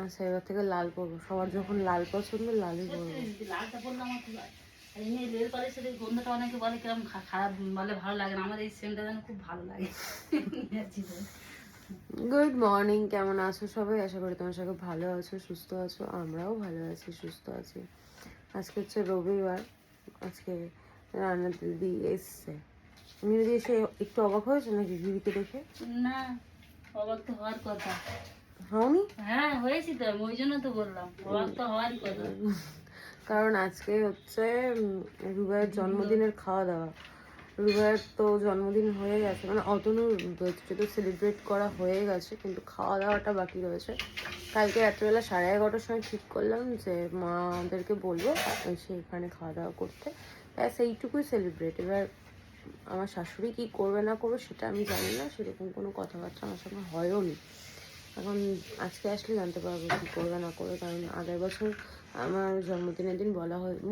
আচ্ছা, এবার থেকে লাল পরবো। সবার যখন লাল পছন্দ লালই পরবো। লালটা পরলে আমার খুব এমনি লেল পালিশের এই গন্ধটা অনেকে বলে কিরকম খারাপ, বলে ভালো লাগে না। আমার এই সেন্টটা যেন খুব ভালো লাগে। গুড মর্নিং, কেমন আছো সবাই? আশা করি তোমার সবাই ভালো আছো, সুস্থ আছো। আমরাও ভালো আছি, সুস্থ আছি। আজকে হচ্ছে রবিবার। আজকে রান্না দিদি এসছে। দিদি এসে একটু অবাক হয়েছে নাকি দিদিকে দেখে? না, অবাক তো হওয়ার কথা। হওনি? হ্যাঁ হয়েছি তো, ওই জন্য তো বললাম অবাক তো হওয়ারই কথা। কারণ আজকে হচ্ছে রুবাইয়ের জন্মদিনের খাওয়া দাওয়া। রুবাইয়ের তো জন্মদিন হয়ে গেছে, মানে অতনুর বার্থডে তো সেলিব্রেট করা হয়ে গেছে, কিন্তু খাওয়া দাওয়াটা বাকি রয়েছে। কালকে রাত্রেবেলা 11:30টার সময় ঠিক করলাম যে মাদেরকে বলবো এসে এখানে খাওয়া দাওয়া করতে, ব্যাস এইটুকুই সেলিব্রেট। এবার আমার শাশুড়ি কি করবে না করবে সেটা আমি জানি না, সেরকম কোনো কথাবার্তা আমার সঙ্গে হয়ও নি। এখন আজকে আসলে জানতে পারবো কী করবে না করবে। কারণ আগের বছর আমার জন্মদিনের দিন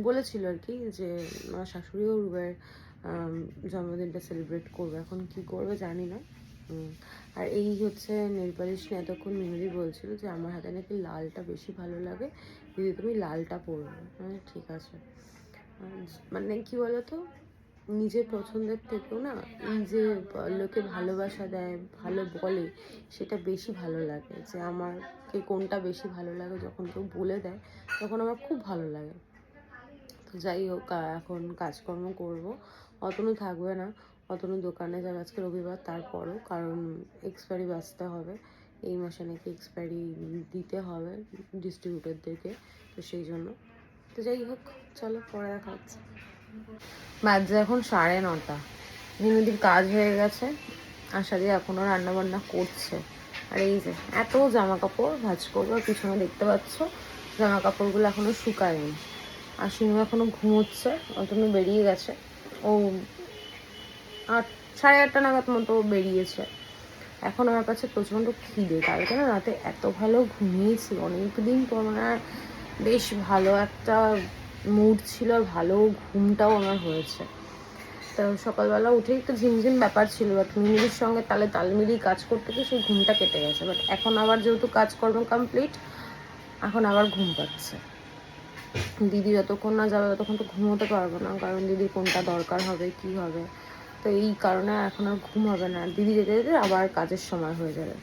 বলেছিল আর কি যে আমার শাশুড়িও রুবের জন্মদিনটা সেলিব্রেট করবে। এখন কি করবে জানি না। আর এই হচ্ছে নেল পালিশ নিয়ে এতক্ষণ মিনুদি বলছিল যে আমার হাতে নাকি লালটা বেশি ভালো লাগে, দিদি তুমি লালটা পরবে। ঠিক আছে। মানে কি বলতো, নিজের পছন্দের থেকেও না এই যে লোকে ভালোবাসা দেয়, ভালো বলে, সেটা বেশি ভালো লাগে। যে আমাকে কোনটা বেশি ভালো লাগে যখন কেউ বলে দেয় তখন আমার খুব ভালো লাগে। তো যাই হোক, এখন কাজকর্ম করব। অতনু থাকবে না, অতনু দোকানে যাবে আজকে রবিবার। তারপরও কারণ এক্সপায়ারি বাঁচতে হবে, এই মাসে নাকি এক্সপায়ারি দিতে হবে ডিস্ট্রিবিউটরদেরকে, তো সেই জন্য। তো যাই হোক, চলো পরে দেখা হচ্ছে। বাজে এখন 9:30। মিনুদির কাজ হয়ে গেছে, আশা দিয়ে এখনও রান্নাবান্না করছে। আর এই যে এত জামা কাপড় ভাঁজ করবো, পিছনে দেখতে পাচ্ছ জামা কাপড়গুলো এখনও শুকায়নি। আর সিনু এখনও ঘুমোচ্ছে, অতনু বেরিয়ে গেছে। ও 8, 8:30 নাগাদ মতো বেরিয়েছে। এখন আমার কাছে প্রচণ্ড খিদে। কালকে না রাতে এত ভালো ঘুমিয়েছি, অনেকদিন পর, মানে বেশ ভালো একটা মুড ছিল, আর ভালো ঘুমটাও আমার হয়েছে। তো সকালবেলা উঠে একটু ঝিমঝিম ব্যাপার ছিল, বাট মিমির সঙ্গে তাল মিলিয়ে কাজ করতে গিয়ে সেই ঘুমটা কেটে গেছে। বাট এখন আবার যেহেতু কাজকর্ম কমপ্লিট, এখন আবার ঘুম পাচ্ছে। দিদি যতক্ষণ না যাবে ততক্ষণ তো ঘুমোতে পারবো না, কারণ দিদির কোনটা দরকার হবে কি হবে। তো এই কারণে এখন আর ঘুম হবে না, দিদি যেতে যেতে আবার কাজের সময় হয়ে যাবে।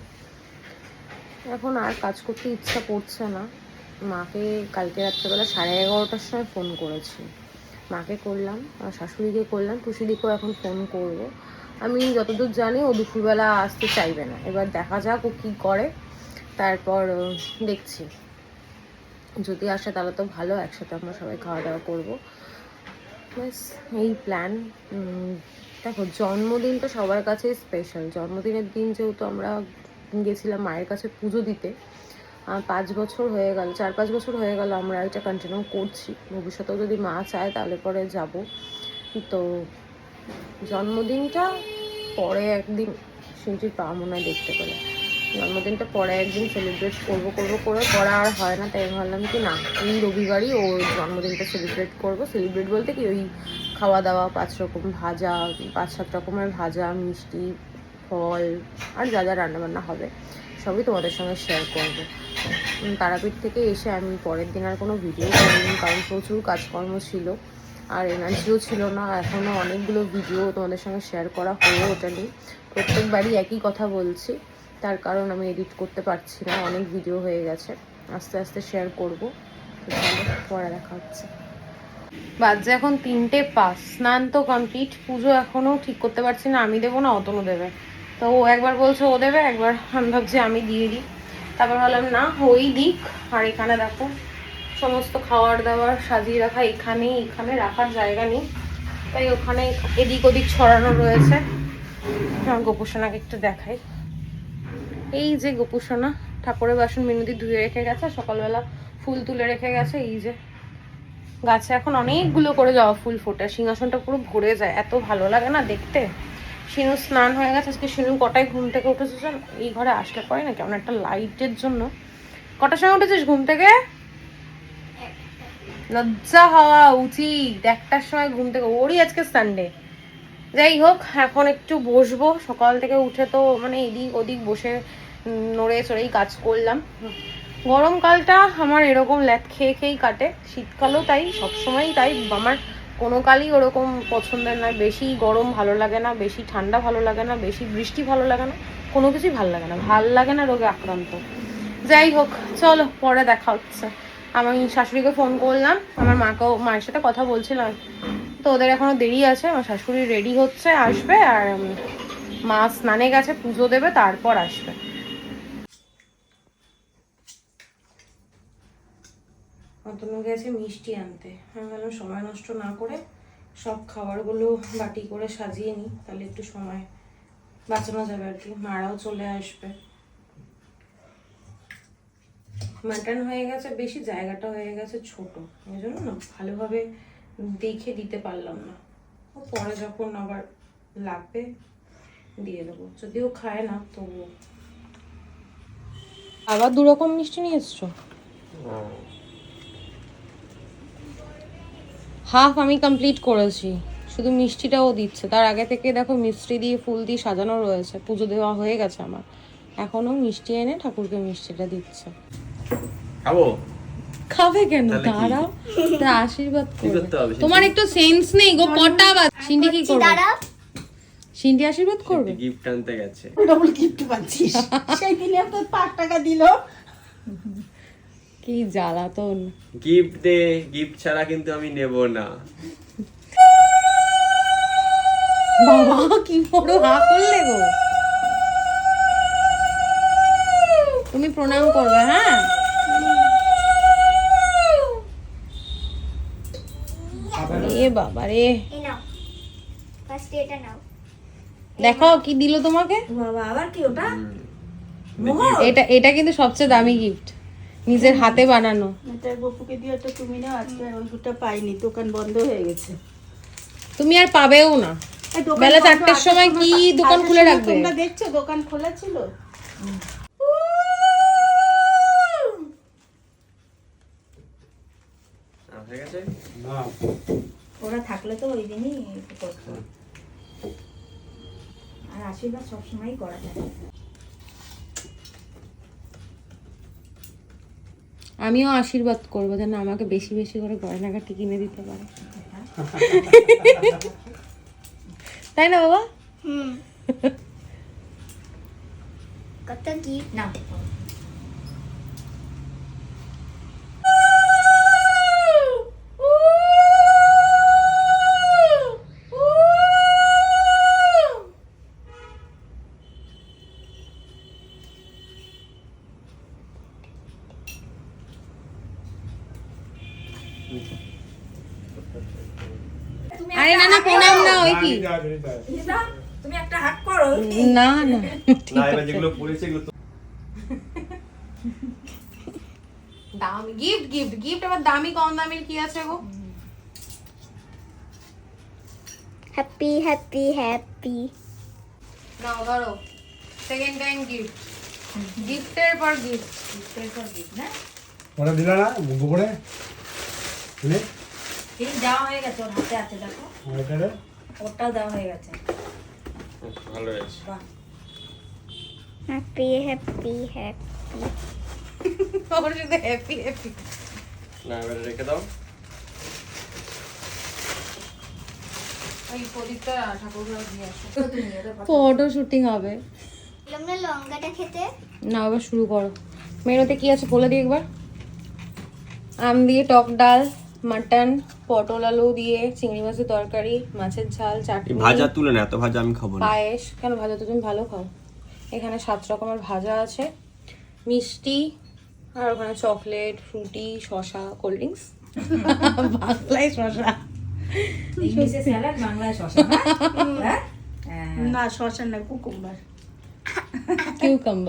এখন আর কাজ করতে ইচ্ছা করছে না। মাকে কালকে রাত্রেবেলা 11:30টার সময় ফোন করেছি, মাকে করলাম, শাশুড়িকে করলাম, টুসিদিকেও এখন ফোন করব। আমি যতদূর জানি ও দুপুরবেলা আসতে চাইবে না। এবার দেখা যাক ও কী করে, তারপর দেখছি। যদি আসে তাহলে তো ভালো, একসাথে আমরা সবাই খাওয়া দাওয়া করবো। ব্যাস এই প্ল্যান। দেখো, জন্মদিনটা সবার কাছেই স্পেশাল। জন্মদিনের দিন যেহেতু আমরা গেছিলাম মায়ের কাছে পুজো দিতে, 5 বছর হয়ে গেল, 4-5 বছর হয়ে গেল আমরা এটা কন্টিনিউ করছি। ভবিষ্যতেও যদি মা চায় তাহলে পরে যাব। তো জন্মদিনটা পরে একদিন শুনছি পাওয়া মনে হয় দেখতে পেলে, জন্মদিনটা পরে একদিন সেলিব্রেট করবো করে পরে আর হয় না। তাই ভাবলাম কি না, এই রবিবারই ও জন্মদিনটা সেলিব্রেট করবো। সেলিব্রেট বলতে কি, ওই খাওয়া দাওয়া 5 রকম ভাজা, 5-7 রকমের ভাজা, মিষ্টি, ফল, আর যা যা রান্নাবান্না হবে সবই তোমাদের সঙ্গে শেয়ার করবো। তারাপীঠ থেকে এসে আমি পরের দিন আর কোনো ভিডিও করিনি, কারণ প্রচুর কাজকর্ম ছিল আর এনার্জিও ছিল না। এখনও অনেকগুলো ভিডিও তোমাদের সঙ্গে শেয়ার করা হয়ে ওঠেনি। প্রত্যেকবারই একই কথা বলছি, তার কারণ আমি এডিট করতে পারছি না, অনেক ভিডিও হয়ে গেছে, আস্তে আস্তে শেয়ার করবো। তো পরে দেখা হচ্ছে। বাজে এখন 3:05। স্নান তো কমপ্লিট, পুজো এখনও ঠিক করতে পারছি না, আমি দেবো না অতনু দেবে। তো ও একবার বলছে ও দেবে, একবার আমি ভাবছি আমি দিয়ে দিই। তারপর ভাবলাম না, ওই দিক। আর এখানে দেখো সমস্ত খাবার দাবার সাজিয়ে রাখা, এখানে রাখার জায়গা নেই, তাই ওখানে এদিক ওদিক ছড়ানো রয়েছে। গোপুসোনাকে একটু দেখাই। এই যে গোপুসোনা, ঠাকুরের বাসন মিনুদি ধুয়ে রেখে গেছে, সকালবেলা ফুল তুলে রেখে গেছে। এই যে গাছে এখন অনেকগুলো করে জবা ফুল ফোটে, সিংহাসনটা পুরো ভরে যায়, এত ভালো লাগে না দেখতে। শিনু স্নান হয়ে গেছে আজকে। শিনু কটায় ঘুম থেকে উঠেছে? এই ঘরে আসলে পরে না কেমন একটা লাইটের জন্য। কটার সময় উঠেছিস ঘুম থেকে? লজ্জা হওয়া উচিত, 1টার সময় ঘুম থেকে। ওরই আজকে সানডে, যাই হোক, এখন একটু বসবো। সকাল থেকে উঠে তো মানে এদিক ওদিক বসে নড়ে চড়েই কাজ করলাম। গরমকালটা আমার এরকম ল্যাদ খেয়ে খেয়েই কাটে, শীতকালও তাই, সবসময়ই তাই। আমার কোনো কালই ওরকম পছন্দের নয়। বেশি গরম ভালো লাগে না, বেশি ঠান্ডা ভালো লাগে না, বেশি বৃষ্টি ভালো লাগে না, কোনো কিছুই ভালো লাগে না, ভাল লাগে না রোগে আক্রান্ত। যাই হোক, চলো পরে দেখা হচ্ছে। আমি শাশুড়িকে ফোন করলাম, আমার মায়ের সাথে কথা বলছিলাম, তো ওদের এখনো দেরি আছে। আমার শাশুড়ি রেডি হচ্ছে, আসবে। আর মা স্নানে গেছে, পুজো দেবে, তারপর আসবে। অতনু গেছে মিষ্টি আনতে। আমি ভাবলাম সময় নষ্ট না করে সব খাবারগুলো বাটি করে সাজিয়ে নিই, তাহলে একটু সময় বাঁচানো যাবে আর কি। মারাও চলে আসবে। মাটন হয়ে গেছে বেশি, জায়গাটা হয়ে গেছে ছোট, এই জন্য না ভালোভাবে দেখে দিতে পারলাম না। ও পরে যখন আবার লাগবে দিয়ে দেবো, যদিও খায় না তবুও। আবার 2 রকম মিষ্টি নিয়ে এসছো? হাফ আমি কমপ্লিট করেছি, শুধু মিষ্টিটাও দিচ্ছে। তার আগে থেকে দেখো মিষ্টি দিয়ে ফুল দিয়ে সাজানো রয়েছে, পুজো দেওয়া হয়ে গেছে আমার। এখনো মিষ্টি এনে ঠাকুরকে মিষ্টিটা দিচ্ছে। খাবো? খাবে কেন? দাঁড়াও, তা আশীর্বাদ করবে। তোমার একটু সেন্স নেই গো, কটা বাজ। সিন্ডি কি করবে? সিন্ডি আশীর্বাদ করবে। গিফট আনতে গেছে। ডবল গিফট পাচ্ছিস। সেই দিনে তো 5 টাকা দিল। কি জ্বালাতন। গিফট দে, গিফট ছাড়া কিন্তু আমি নেব না। বাবা কি বড় হা করলে গো। তুমি প্রণাম করবে, হ্যাঁ? এ বাবা রে, দেখো কি দিল তোমাকে। বাবা আবার কি ওটা? এটা কিন্তু সবচেয়ে দামি গিফট, নিজের হাতে বানানো। এটা গপুকে দিয়ে তো তুমি নাও, আজকে আর ওইটা পাইনি, দোকান বন্ধ হয়ে গেছে। তুমি আর পাবেও না। এই দোকান বেলা বন্ধ, 4টার সময় কি দোকান খুলে রাখবে? তোমরা দেখছো দোকান খোলা ছিল? হয়ে গেছে? ওরা থাকলে তো ওই দিনই করতো। আর আশীর্বাদ সবসময়ই করা যায়। আমিও আশীর্বাদ করবো যেন আমাকে বেশি বেশি করে গয়নাগাটি কিনে দিতে পারে, তাই না বাবা? কত গিফট নাও। আরে না না, প্রণাম না, ওই কি তুমি একটা হাত করো। না না, না, এবার যেগুলো পড়েছে এগুলো তো দামি গিফট। গিফট গিফট আবার দামি কম দামের কি আছে গো? Happy happy happy. নাও ধরো, সেকেন্ড টাইম গিফট। গিফটের পর গিফট, গিফটের পর গিফট না? ওরা দিলা না গোপরে নে এই দেওয়া হয়ে গেছে, ওর হাতে আছে দেখো। ওইটারে ওটাও দেওয়া হয়ে গেছে। ভালো হয়েছে। বাহ, হ্যাপি হ্যাপি হ্যাপি। ওর শুধু হ্যাপি হ্যাপি। না, এবারে রেখে দাও। ওই প্রদীপটা ঠাকুরঘর দিয়ে আসো, ফটো শুটিং হবে। তোমরা লঙ্কাটা খেতে? না, আবার শুরু করো। মেনুতে কি আছে বলে দিই একবার। আম দিয়ে টক ডাল, মাটন, পটল আলু দিয়ে চিংড়ি মাছের তরকারি, মাছের ঝাল, চাটনি, ভাজা তুলে না, এত ভাজা আমি খাবো না। পায়েস। কেন? ভাজা তো তুমি ভালো খাও। এখানে 7 রকমের ভাজা আছে, মিষ্টি, আর ওখানে চকলেট, ফ্রুটি, শসা, কোল্ড ড্রিঙ্কস। বাংলায় শসা, ইংলিশে স্যালাড, বাংলায় শসা না? হ্যাঁ? না শসা না, কুকুম্বার। কিউকাম্বার।